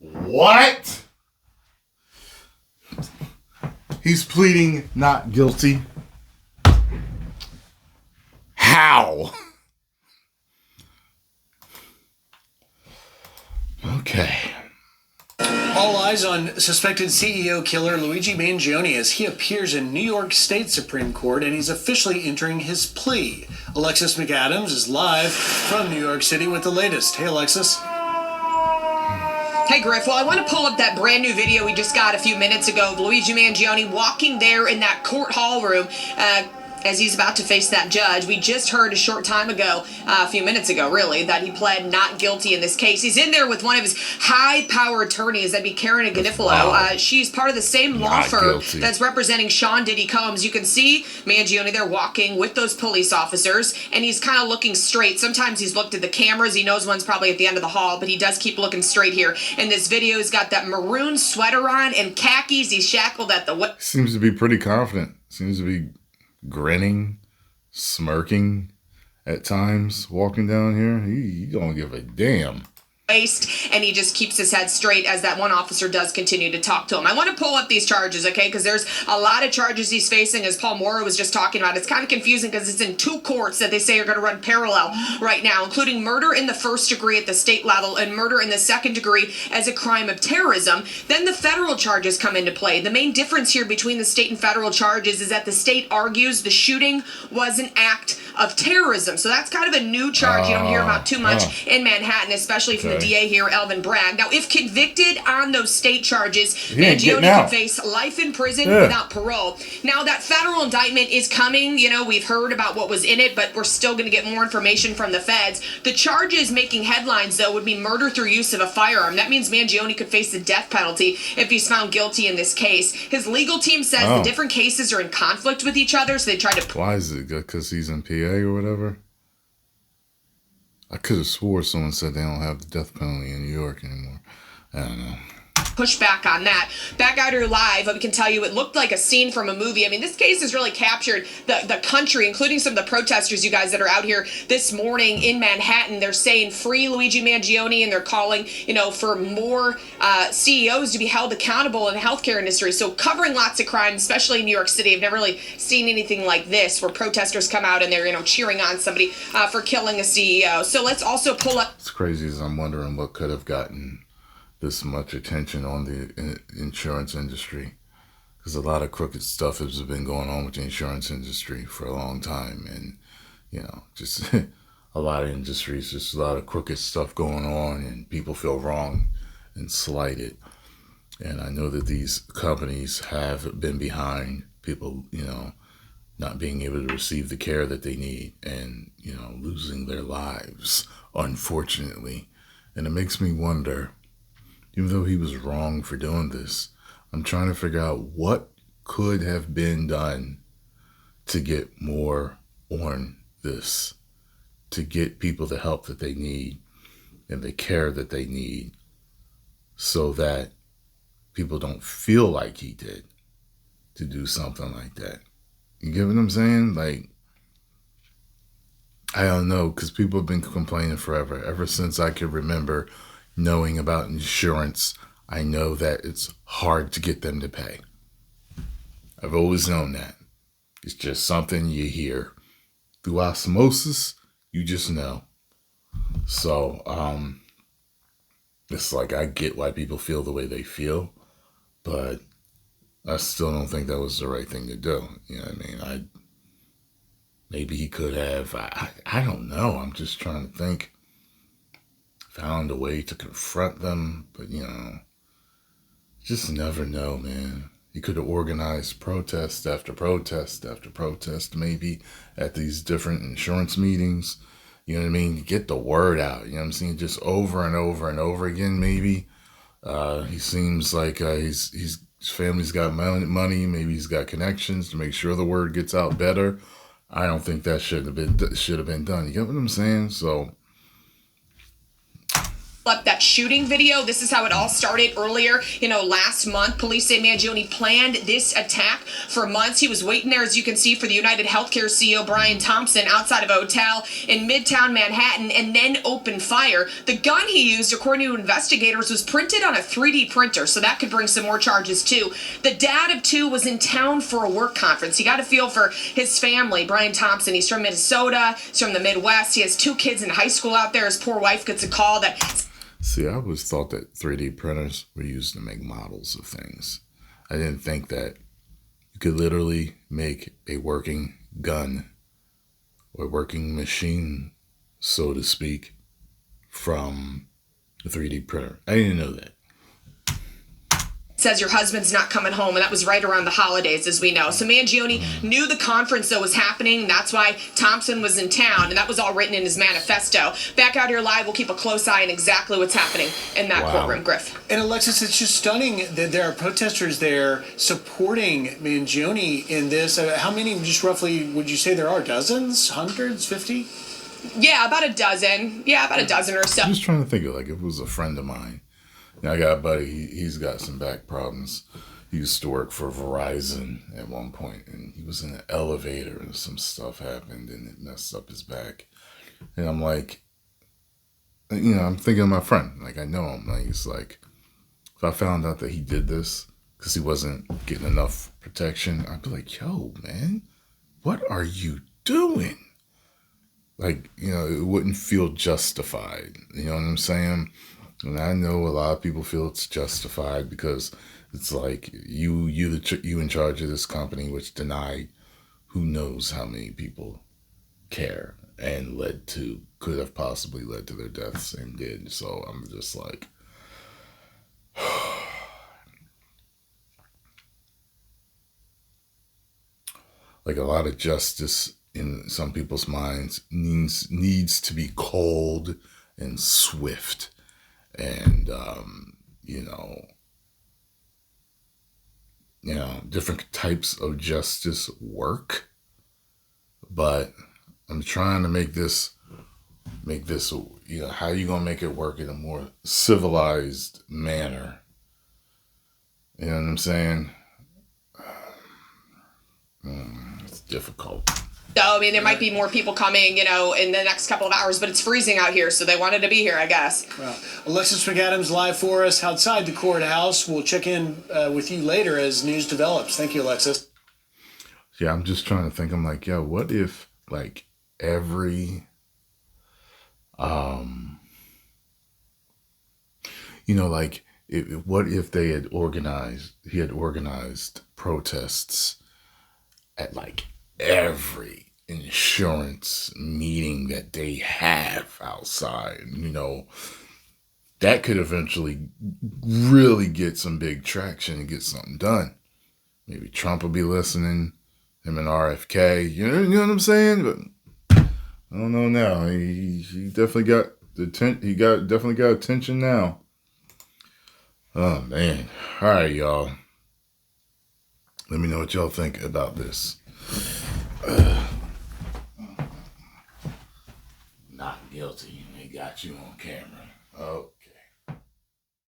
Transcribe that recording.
What? He's pleading not guilty. How? Okay. All eyes on suspected CEO killer Luigi Mangione as he appears in New York State Supreme Court, and he's officially entering his plea. Alexis McAdams is live from New York City with the latest. Hey, Alexis. Hey, Griff. Well, I want to pull up that brand new video we just got a few minutes ago of Luigi Mangione walking there in that court hall room as he's about to face that judge. We just heard a short time ago, a few minutes ago, really, that he pled not guilty in this case. He's in there with one of his high-power attorneys, that'd be Karen Agnifilo. Wow. She's part of the same law firm that's representing Sean Diddy Combs. You can see Mangione there walking with those police officers, and he's kind of looking straight. Sometimes he's looked at the cameras. He knows one's probably at the end of the hall, but he does keep looking straight here. In this video, he's got that maroon sweater on and khakis. He's shackled at the... Seems to be pretty confident. Seems to be grinning, smirking at times, walking down here. He don't give a damn. And he just keeps his head straight as that one officer does continue to talk to him. I want to pull up these charges, okay, because there's a lot of charges he's facing, as Paul Mora was just talking about. It's kind of confusing because it's in two courts that they say are going to run parallel right now, including murder in the first degree at the state level and murder in the second degree as a crime of terrorism. Then the federal charges come into play. The main difference here between the state and federal charges is that the state argues the shooting was an act of terrorism. So that's kind of a new charge you don't hear about too much in Manhattan, especially from the DA here, Elvin Bragg. Now, if convicted on those state charges, Mangione could face life in prison without parole. Now, that federal indictment is coming. You know, we've heard about what was in it, but we're still going to get more information from the feds. The charges making headlines, though, would be murder through use of a firearm. That means Mangione could face the death penalty if he's found guilty in this case. His legal team says the different cases are in conflict with each other, so they try to... Why is it good? Because he's in PA or whatever? I could have swore someone said they don't have the death penalty in New York anymore. I don't know. Push back on that. Back out here live, we can tell you it looked like a scene from a movie. I mean, this case has really captured the country, including some of the protesters, you guys, that are out here this morning in Manhattan. They're saying free Luigi Mangione, and they're calling, you know, for more CEOs to be held accountable in the healthcare industry. So covering lots of crime, especially in New York City. I've never really seen anything like this where protesters come out and they're, you know, cheering on somebody for killing a CEO. So let's also pull up. It's crazy as I'm wondering what could have gotten this much attention on the insurance industry, because a lot of crooked stuff has been going on with the insurance industry for a long time, and you know, just a lot of industries, just a lot of crooked stuff going on, and people feel wrong and slighted. And I know that these companies have been behind people, you know, not being able to receive the care that they need, and you know, losing their lives, unfortunately. And it makes me wonder, even though he was wrong for doing this, I'm trying to figure out what could have been done to get more on this, to get people the help that they need and the care that they need, so that people don't feel like he did to do something like that. You get what I'm saying? Like, I don't know, because people have been complaining forever, ever since I could remember knowing about insurance. I know that it's hard to get them to pay. I've always known that. It's just something you hear. Through osmosis, you just know. So, it's like, I get why people feel the way they feel, but I still don't think that was the right thing to do. You know what I mean? Maybe he could have, I don't know. I'm just trying to think. Found a way to confront them, but you know, just never know, man. He could have organized protest after protest after protest, maybe at these different insurance meetings. You know what I mean? Get the word out. You know what I'm saying? Just over and over and over again, maybe. He seems like his family's got money. Maybe he's got connections to make sure the word gets out better. I don't think that should have been done. You get what I'm saying? So up that shooting video. This is how it all started earlier, last month. Police say Mangione planned this attack for months. He was waiting there, as you can see, for the United Healthcare CEO Brian Thompson outside of a hotel in Midtown Manhattan, and then opened fire. The gun he used, according to investigators, was printed on a 3D printer, so that could bring some more charges too. The dad of two was in town for a work conference. He got a feel for his family. Brian Thompson, he's from Minnesota, he's from the Midwest. He has two kids in high school out there. His poor wife gets a call that... See, I always thought that 3D printers were used to make models of things. I didn't think that you could literally make a working gun or working machine, so to speak, from a 3D printer. I didn't know that. Says your husband's not coming home, and that was right around the holidays, as we know. So Mangione knew the conference that was happening. That's why Thompson was in town, and that was all written in his manifesto. Back out here live, we'll keep a close eye on exactly what's happening in that courtroom, Griff. And Alexis, it's just stunning that there are protesters there supporting Mangione in this. How many, just roughly, would you say there are? Dozens? Hundreds? 50? Yeah, about a dozen. Yeah, about a dozen or so. I'm just trying to think of, like, if it was a friend of mine. I got a buddy, he's got some back problems. He used to work for Verizon at one point, and he was in an elevator and some stuff happened and it messed up his back. And I'm like, I'm thinking of my friend. Like, I know him. Like, it's like, if I found out that he did this because he wasn't getting enough protection, I'd be like, yo, man, what are you doing? Like, it wouldn't feel justified. You know what I'm saying? And I know a lot of people feel it's justified because it's like you in charge of this company, which denied who knows how many people care and could have possibly led to their deaths and did. So I'm just like, like a lot of justice in some people's minds needs to be cold and swift. And, different types of justice work, but I'm trying to make this, how you going to make it work in a more civilized manner? You know what I'm saying? It's difficult. So, there might be more people coming, in the next couple of hours, but it's freezing out here, so they wanted to be here, I guess. Well, Alexis McAdams live for us outside the courthouse. We'll check in with you later as news develops. Thank you, Alexis. Yeah, I'm just trying to think. I'm like, what if, like, every, what if he had organized protests at, like, every insurance meeting that they have outside, that could eventually really get some big traction and get something done. Maybe Trump will be listening, him and RFK, you know what I'm saying? But I don't know now. He definitely got definitely got attention now. Oh man. All right, y'all. Let me know what y'all think about this. Not guilty. They got you on camera. Oh.